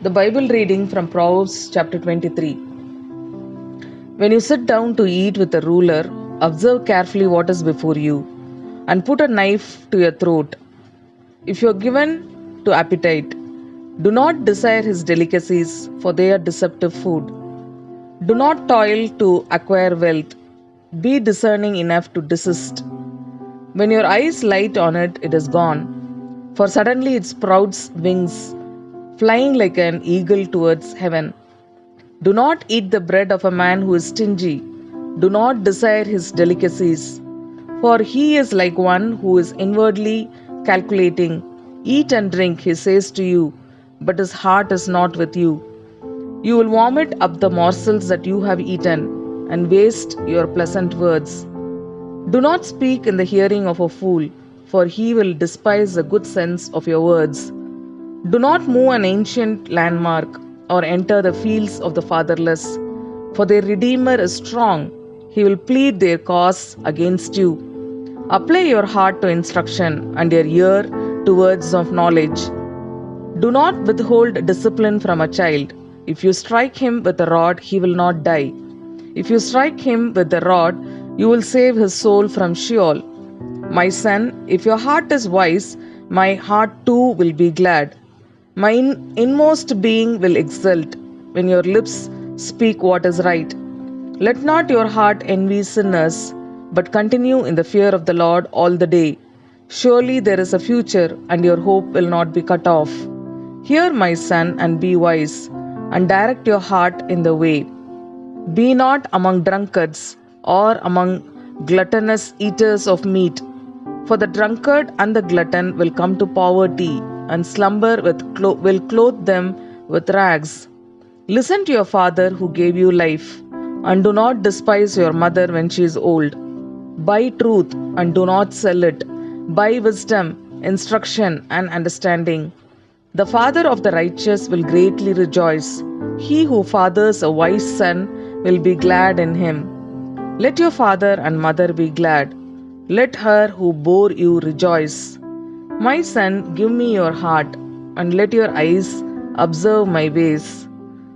The Bible reading from Proverbs chapter 23. When you sit down to eat with a ruler, observe carefully what is before you, and put a knife to your throat. If you are given to appetite, do not desire his delicacies, for they are deceptive food. Do not toil to acquire wealth. Be discerning enough to desist. When your eyes light on it, it is gone, for suddenly it sprouts wings, flying like an eagle towards heaven. Do not eat the bread of a man who is stingy. Do not desire his delicacies, for he is like one who is inwardly calculating. Eat and drink, he says to you, but his heart is not with you. You will vomit up the morsels that you have eaten, and waste your pleasant words. Do not speak in the hearing of a fool, for he will despise the good sense of your words. Do not move an ancient landmark, or enter the fields of the fatherless, for their Redeemer is strong. He will plead their cause against you. Apply your heart to instruction, and your ear to words of knowledge. Do not withhold discipline from a child. If you strike him with a rod, he will not die. If you strike him with the rod, you will save his soul from Sheol. My son, if your heart is wise, my heart too will be glad. My inmost being will exult when your lips speak what is right. Let not your heart envy sinners, but continue in the fear of the Lord all the day. Surely there is a future, and your hope will not be cut off. Hear, my son, and be wise, and direct your heart in the way. Be not among drunkards, or among gluttonous eaters of meat, for the drunkard and the glutton will come to poverty, and slumber will clothe them with rags. Listen to your father who gave you life, and do not despise your mother when she is old. Buy truth and do not sell it. Buy wisdom, instruction, and understanding. The father of the righteous will greatly rejoice. He who fathers a wise son will be glad in him. Let your father and mother be glad. Let her who bore you rejoice. My son, give me your heart, and let your eyes observe my ways.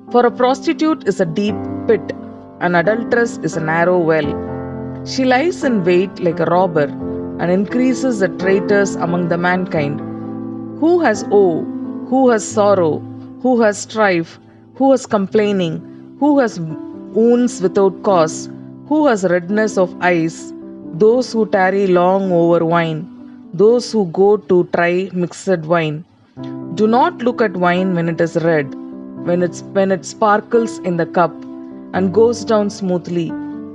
For a prostitute is a deep pit, an adulteress is a narrow well. She lies in wait like a robber, and increases the traitors among the mankind. Who has woe? Who has sorrow? Who has strife? Who has complaining? Who has wounds without cause? Who has redness of eyes? Those who tarry long over wine, those who go to try mixed wine. Do not look at wine when it is red, when it sparkles in the cup and goes down smoothly.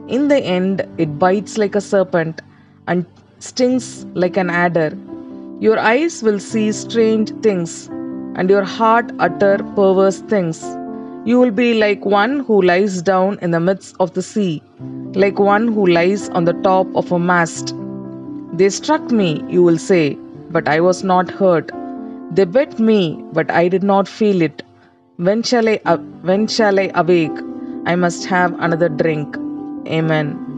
In the end, it bites like a serpent and stings like an adder. Your eyes will see strange things, and your heart utter perverse things. You will be like one who lies down in the midst of the sea, like one who lies on the top of a mast. They struck me, you will say, but I was not hurt. They bit me, but I did not feel it. When shall I awake? I must have another drink. Amen.